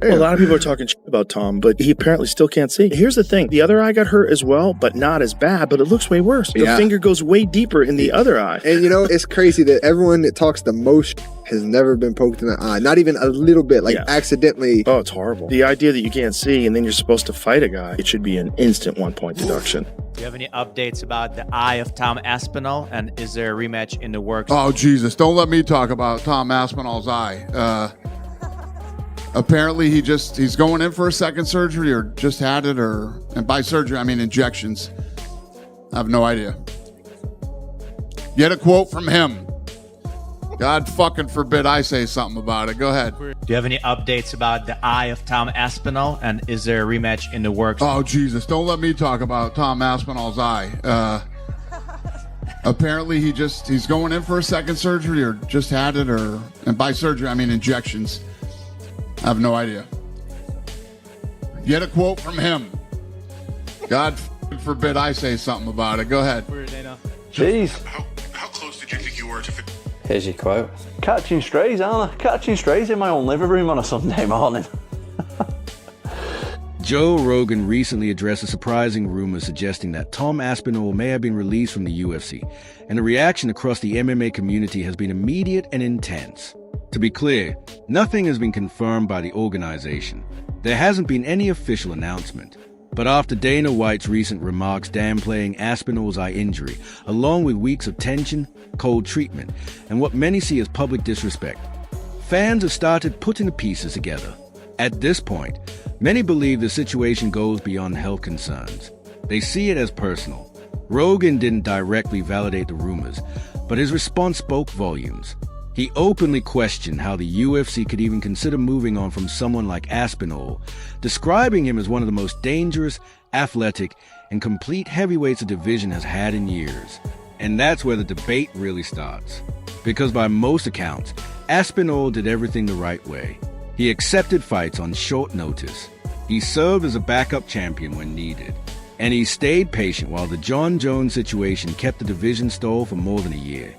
A lot of people are talking shit about Tom, but he apparently still can't see. Here's the thing. The other eye got hurt as well, but not as bad, but it looks way worse. The finger goes way deeper in the other eye. And you know, it's crazy that everyone that talks the most has never been poked in the eye. Not even a little bit, like accidentally. Oh, it's horrible. The idea that you can't see and then you're supposed to fight a guy, it should be an instant 1-point deduction. Do you have any updates about the eye of Tom Aspinall? And is there a rematch in the works? Oh, Jesus. Don't let me talk about Tom Aspinall's eye. Apparently he's going in for a second surgery or just had it, and by surgery I mean injections. I have no idea. Get a quote from him. God fucking forbid I say something about it. Go ahead. Do you have any updates about the eye of Tom Aspinall? And is there a rematch in the works? Oh, Jesus. Don't let me talk about Tom Aspinall's eye. Apparently he's going in for a second surgery or just had it, and by surgery I mean injections. I have no idea. Get a quote from him. God forbid I say something about it. Go ahead. Jeez. How close did you think you were to... Here's your quote. Catching strays, aren't I? Catching strays in my own living room on a Sunday morning. Joe Rogan recently addressed a surprising rumor suggesting that Tom Aspinall may have been released from the UFC, and the reaction across the MMA community has been immediate and intense. To be clear, nothing has been confirmed by the organization. There hasn't been any official announcement. But after Dana White's recent remarks downplaying Aspinall's eye injury, along with weeks of tension, cold treatment, and what many see as public disrespect, fans have started putting the pieces together. At this point, many believe the situation goes beyond health concerns. They see it as personal. Rogan didn't directly validate the rumors, but his response spoke volumes. He openly questioned how the UFC could even consider moving on from someone like Aspinall, describing him as one of the most dangerous, athletic, and complete heavyweights the division has had in years. And that's where the debate really starts. Because by most accounts, Aspinall did everything the right way. He accepted fights on short notice. He served as a backup champion when needed. And he stayed patient while the John Jones situation kept the division stalled for more than a year.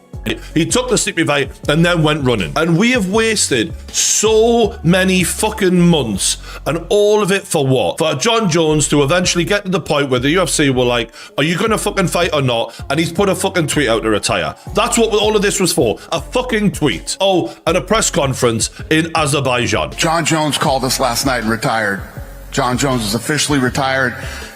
He took the sleepy fight and then went running. And we have wasted so many fucking months, and all of it for what? For John Jones to eventually get to the point where the UFC were like, are you going to fucking fight or not? And he's put a fucking tweet out to retire. That's what all of this was for. A fucking tweet. Oh, and a press conference in Azerbaijan. John Jones called us last night and retired. John Jones is officially retired.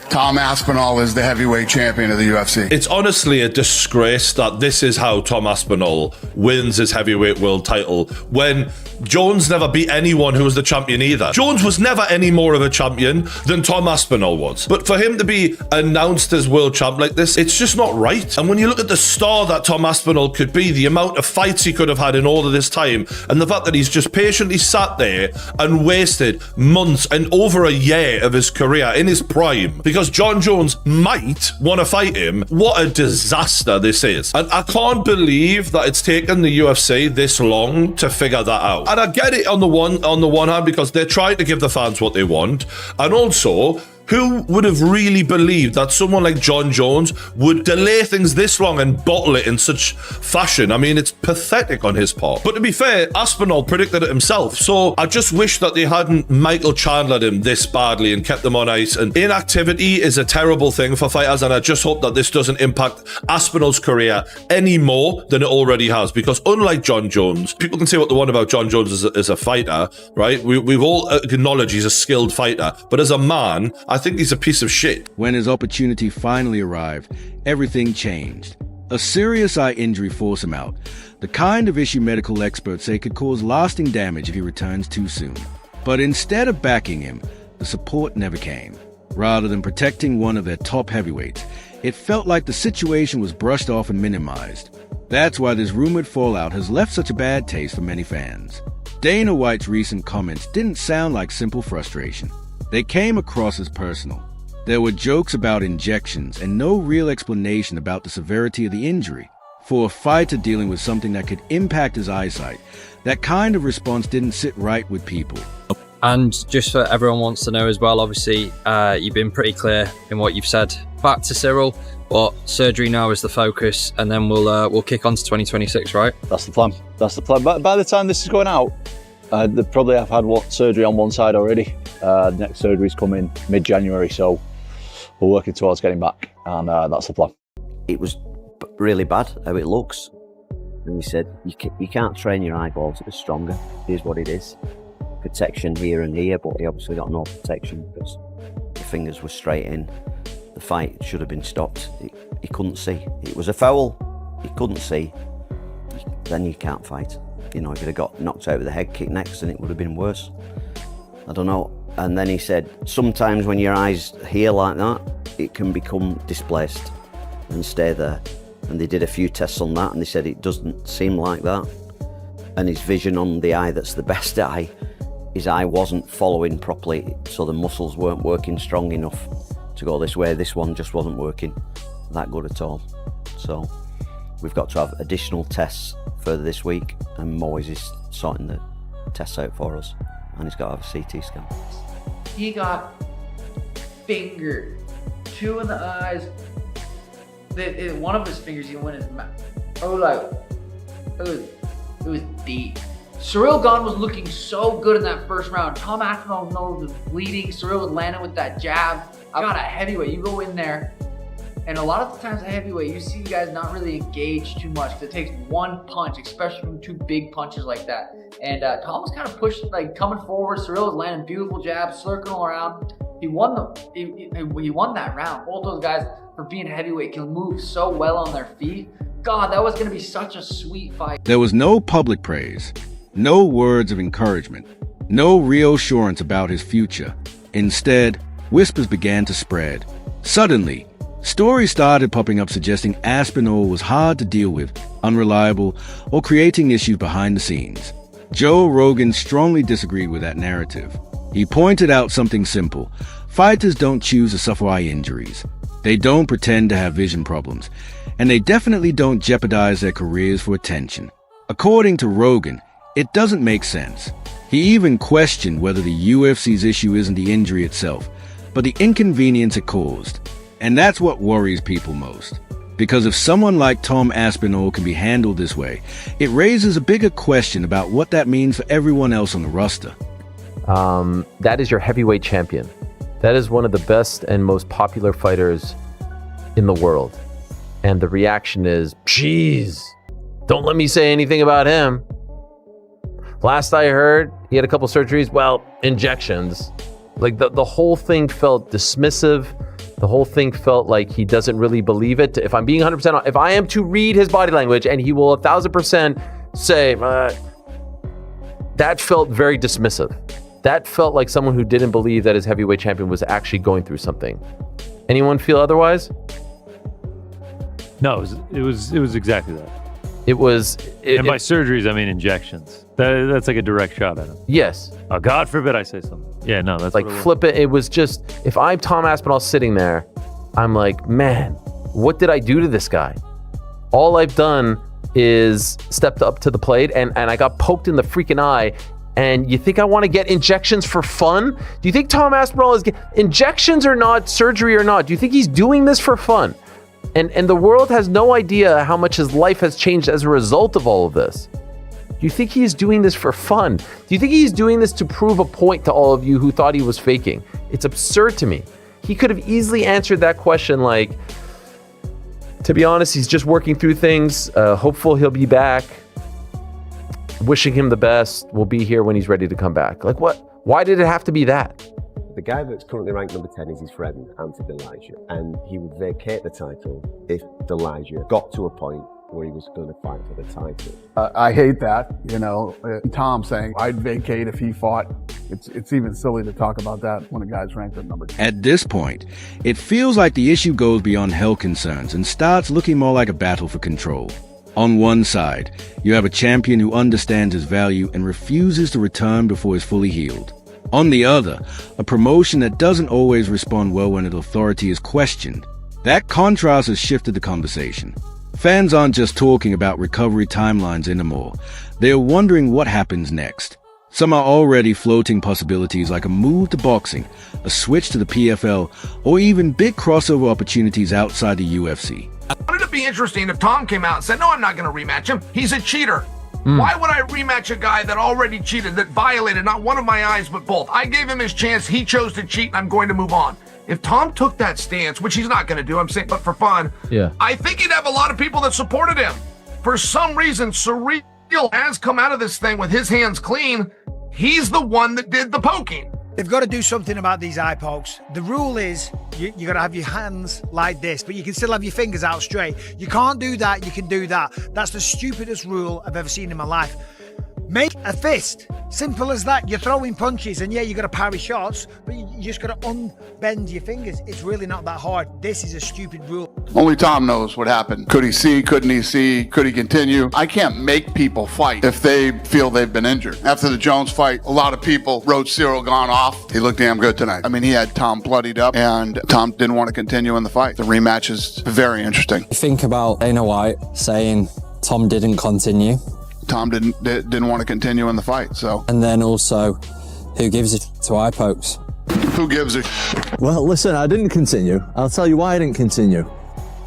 Tom Aspinall is the heavyweight champion of the UFC. It's honestly a disgrace that this is how Tom Aspinall wins his heavyweight world title when Jones never beat anyone who was the champion either. Jones was never any more of a champion than Tom Aspinall was. But for him to be announced as world champ like this, it's just not right. And when you look at the star that Tom Aspinall could be, the amount of fights he could have had in all of this time, and the fact that he's just patiently sat there and wasted months and over a year of his career in his prime because John Jones might want to fight him. What a disaster this is. And I can't believe that it's taken the UFC this long to figure that out. And I get it on the one hand because they're trying to give the fans what they want. And also, who would have really believed that someone like John Jones would delay things this long and bottle it in such fashion? I mean, it's pathetic on his part. But to be fair, Aspinall predicted it himself. So I just wish that they hadn't Michael Chandlered him this badly and kept them on ice. And inactivity is a terrible thing for fighters. And I just hope that this doesn't impact Aspinall's career any more than it already has. Because unlike John Jones, people can say what they want about John Jones as a fighter, right? We've all acknowledged he's a skilled fighter. But as a man, I think he's a piece of shit. When his opportunity finally arrived, everything changed. A serious eye injury forced him out, the kind of issue medical experts say could cause lasting damage if he returns too soon. But instead of backing him, the support never came. Rather than protecting one of their top heavyweights, it felt like the situation was brushed off and minimized. That's why this rumored fallout has left such a bad taste for many fans. Dana White's recent comments didn't sound like simple frustration. They came across as personal. There were jokes about injections and no real explanation about the severity of the injury. For a fighter dealing with something that could impact his eyesight, that kind of response didn't sit right with people. And just for everyone wants to know as well, obviously, you've been pretty clear in what you've said. Back to Cyril, but surgery now is the focus, and then we'll kick on to 2026, right? That's the plan. That's the plan. By the time this is going out, They probably have had surgery on one side already. Next surgery's coming mid-January, so we're working towards getting back, and that's the plan. It was really bad how it looks, and he said you can't train your eyeball to be stronger. Here's what it is: protection here and here, but he obviously got no protection because the fingers were straight in. The fight should have been stopped. He couldn't see. It was a foul. He couldn't see. Then you can't fight. You know, if he'd have got knocked out with a head kick next, then it would have been worse. I don't know. And then he said, sometimes when your eyes here like that, it can become displaced and stay there. And they did a few tests on that, and they said it doesn't seem like that. And his vision on the eye that's the best eye, his eye wasn't following properly, so the muscles weren't working strong enough to go this way. This one just wasn't working that good at all. So we've got to have additional tests further this week, and Moyes is sorting the tests out for us, and he's got to have a CT scan. He got fingered, 2 in the eyes. One of his fingers even went in his mouth. It was deep. Cyril Gane was looking so good in that first round. Tom Aspinall was bleeding. Cyril was landing with that jab. I got a heavyweight. You go in there, and a lot of the times a heavyweight, you see guys not really engage too much because it takes one punch, especially from 2 big punches like that. And Tom was kind of pushed, like coming forward. Cyril was landing beautiful jabs, circling around. He won that round. Both those guys, for being heavyweight, can move so well on their feet. God, that was going to be such a sweet fight. There was no public praise, no words of encouragement, no reassurance about his future. Instead, whispers began to spread. Suddenly, stories started popping up suggesting Aspinall was hard to deal with, unreliable, or creating issues behind the scenes. Joe Rogan strongly disagreed with that narrative. He pointed out something simple. Fighters don't choose to suffer eye injuries. They don't pretend to have vision problems. And they definitely don't jeopardize their careers for attention. According to Rogan, it doesn't make sense. He even questioned whether the UFC's issue isn't the injury itself, but the inconvenience it caused. And that's what worries people most. Because if someone like Tom Aspinall can be handled this way, it raises a bigger question about what that means for everyone else on the roster. That is your heavyweight champion. That is one of the best and most popular fighters in the world. And the reaction is, jeez, don't let me say anything about him. Last I heard, he had a couple surgeries, well, injections. Like the whole thing felt dismissive. The whole thing felt like he doesn't really believe it. If I'm being 100% honest, if I am to read his body language, and he will 1,000% say, that felt very dismissive. That felt like someone who didn't believe that his heavyweight champion was actually going through something. Anyone feel otherwise? No, it was exactly that. And by surgeries, I mean injections. That's like a direct shot at him. Yes. Oh, God forbid I say something. Yeah, no, that's like flip it. It was just, if I'm Tom Aspinall sitting there, I'm like, man, what did I do to this guy? All I've done is stepped up to the plate, and I got poked in the freaking eye. And you think I want to get injections for fun? Do you think Tom Aspinall is injections or not, surgery or not? Do you think he's doing this for fun? And the world has no idea how much his life has changed as a result of all of this. Do you think he's doing this for fun? Do you think he's doing this to prove a point to all of you who thought he was faking? It's absurd to me. He could have easily answered that question like, to be honest, he's just working through things. Hopeful he'll be back. Wishing him the best. We'll be here when he's ready to come back. Like what? Why did it have to be that? The guy that's currently ranked number 10 is his friend, Anthony Delija, and he would vacate the title if Delija got to a point where he was going to fight for the title. I hate that, Tom saying I'd vacate if he fought. It's even silly to talk about that when a guy's ranked at number 10. At this point, it feels like the issue goes beyond health concerns and starts looking more like a battle for control. On one side, you have a champion who understands his value and refuses to return before he's fully healed. On the other, a promotion that doesn't always respond well when its authority is questioned. That contrast has shifted the conversation. Fans aren't just talking about recovery timelines anymore. They're wondering what happens next. Some are already floating possibilities like a move to boxing, a switch to the PFL, or even big crossover opportunities outside the UFC. I wanted it to be interesting if Tom came out and said, no, I'm not going to rematch him. He's a cheater. Why would I rematch a guy that already cheated, that violated not one of my eyes, but both? I gave him his chance. He chose to cheat, and I'm going to move on. If Tom took that stance, which he's not going to do, I'm saying, but for fun, I think he'd have a lot of people that supported him. For some reason, Surreal has come out of this thing with his hands clean. He's the one that did the poking. They've got to do something about these eye pokes. The rule is you got to have your hands like this, but you can still have your fingers out straight. You can't do that, you can do that. That's the stupidest rule I've ever seen in my life. Make a fist. Simple as that. You're throwing punches, and yeah, you got to parry shots, but you just got to unbend your fingers. It's really not that hard. This is a stupid rule. Only Tom knows what happened. Could he see? Couldn't he see? Could he continue? I can't make people fight if they feel they've been injured. After the Jones fight, a lot of people wrote Cyril Gane off. He looked damn good tonight. I mean, he had Tom bloodied up, and Tom didn't want to continue in the fight. The rematch is very interesting. Think about Dana White saying Tom didn't continue. Tom didn't want to continue in the fight, so. And then also, who gives it to eye pokes? Who gives it? Well, listen, I didn't continue. I'll tell you why I didn't continue.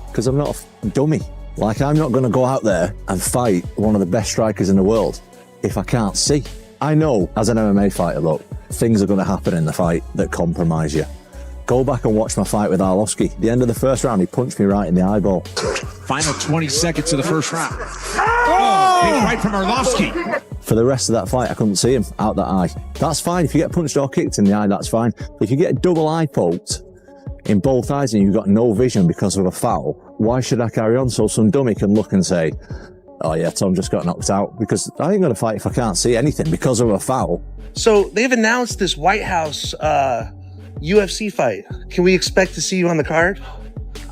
Because I'm not a dummy. Like, I'm not going to go out there and fight one of the best strikers in the world if I can't see. I know, as an MMA fighter, look, things are going to happen in the fight that compromise you. Go back and watch my fight with Arlovski. The end of the first round, he punched me right in the eyeball. Final 20 seconds of the first round. Oh, big right from Arlovski. For the rest of that fight, I couldn't see him out that eye. That's fine. If you get punched or kicked in the eye, that's fine. But if you get a double eye poked in both eyes and you've got no vision because of a foul, why should I carry on so some dummy can look and say, oh yeah, Tom just got knocked out? Because I ain't going to fight if I can't see anything because of a foul. So they've announced this White House UFC fight. Can we expect to see you on the card?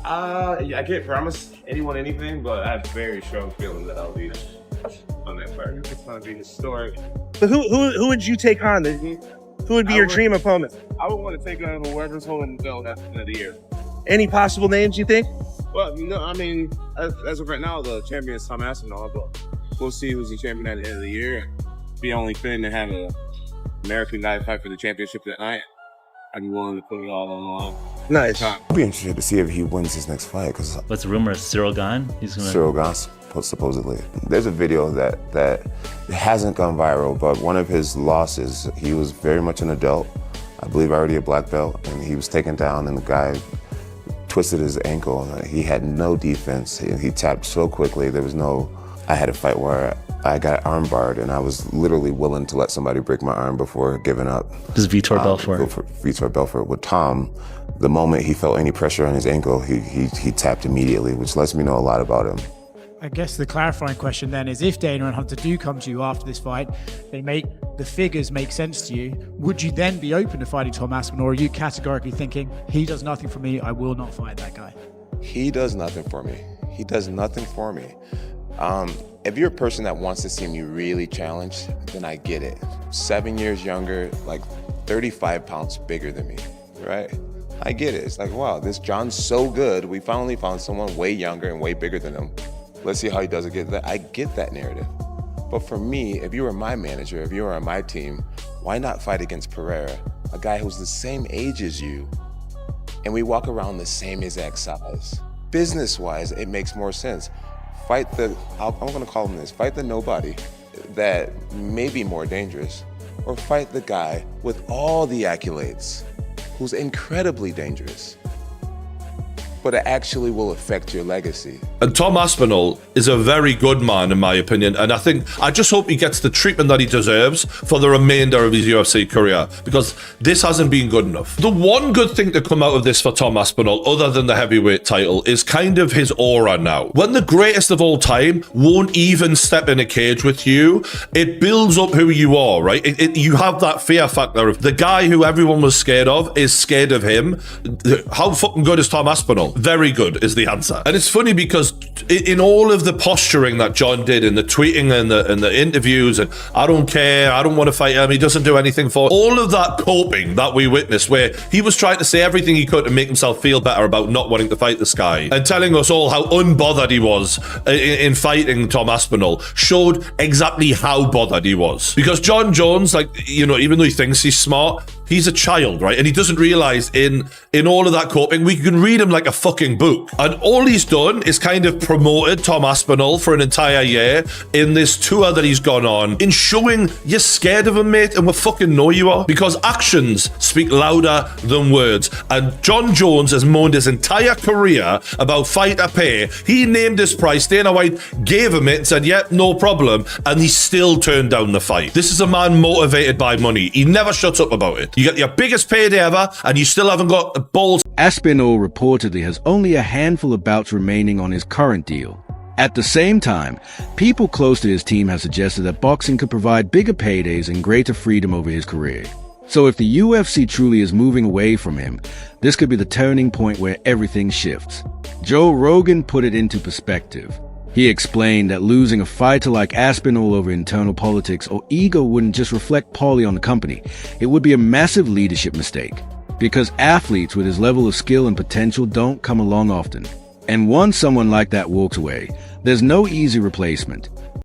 I can't promise anyone anything, but I have a very strong feeling that I'll be on that card. It's going to be historic. But who would you take on? Who would be your dream opponent? I would want to take on whoever's holding the belt at the end of the year. Any possible names you think? Well, no, I mean, as of right now, the champion is Tom Aspinall, but we'll see who's the champion at the end of the year. It'd be only fitting to have an American guy fight for the championship that night. I'd be willing to put it all on the line. Nice. I'd be interested to see if he wins his next fight. Cause what's the rumor? Cyril Gane? Cyril Gane, supposedly. There's a video that hasn't gone viral, but one of his losses, he was very much an adult. I believe already a black belt, and he was taken down, and the guy twisted his ankle. He had no defense. He tapped so quickly. There was no. I had a fight where I got arm barred, and I was literally willing to let somebody break my arm before giving up. This is Vitor Belfort. Go for Vitor Belfort. With Tom, the moment he felt any pressure on his ankle, he tapped immediately, which lets me know a lot about him. I guess the clarifying question then is, if Dana and Hunter do come to you after this fight, the figures make sense to you, would you then be open to fighting Tom Aspinall, or are you categorically thinking, he does nothing for me, I will not fight that guy? He does nothing for me. He does nothing for me. If you're a person that wants to see me really challenged, then I get it. 7 years younger, like 35 pounds bigger than me, right? I get it. It's like, wow, this John's so good. We finally found someone way younger and way bigger than him. Let's see how he does against that. I get that narrative. But for me, if you were my manager, if you were on my team, why not fight against Pereira, a guy who's the same age as you, and we walk around the same exact size? Business-wise, it makes more sense. Fight I'm gonna call him this, fight the nobody that may be more dangerous, or fight the guy with all the accolades who's incredibly dangerous, but it actually will affect your legacy. And Tom Aspinall is a very good man, in my opinion, and I just hope he gets the treatment that he deserves for the remainder of his UFC career, because this hasn't been good enough. The one good thing to come out of this for Tom Aspinall, other than the heavyweight title, is kind of his aura now. When the greatest of all time won't even step in a cage with you, it builds up who you are, right? You have that fear factor of the guy who everyone was scared of is scared of him. How fucking good is Tom Aspinall? Very good is the answer. And it's funny because in all of the posturing that John did in the tweeting and the interviews, and I don't care, I don't want to fight him, he doesn't do anything for all of that coping that we witnessed, where he was trying to say everything he could to make himself feel better about not wanting to fight this guy, and telling us all how unbothered he was in fighting Tom Aspinall, showed exactly how bothered he was. Because John Jones, like, you know, even though he thinks he's smart, He's a child, right? And he doesn't realize in all of that coping, we can read him like a fucking book. And all he's done is kind of promoted Tom Aspinall for an entire year in this tour that he's gone on, in showing you're scared of him, mate, and we fucking know you are, because actions speak louder than words. And John Jones has moaned his entire career about fighter pay. He named his price. Dana White gave him it and said, yep, no problem. And he still turned down the fight. This is a man motivated by money. He never shuts up about it. You get your biggest payday ever, and you still haven't got the balls. Aspinall reportedly has only a handful of bouts remaining on his current deal. At the same time, people close to his team have suggested that boxing could provide bigger paydays and greater freedom over his career. So if the UFC truly is moving away from him, this could be the turning point where everything shifts. Joe Rogan put it into perspective. He explained that losing a fighter like Aspinall over internal politics or ego wouldn't just reflect poorly on the company. It would be a massive leadership mistake, because athletes with his level of skill and potential don't come along often. And once someone like that walks away, there's no easy replacement.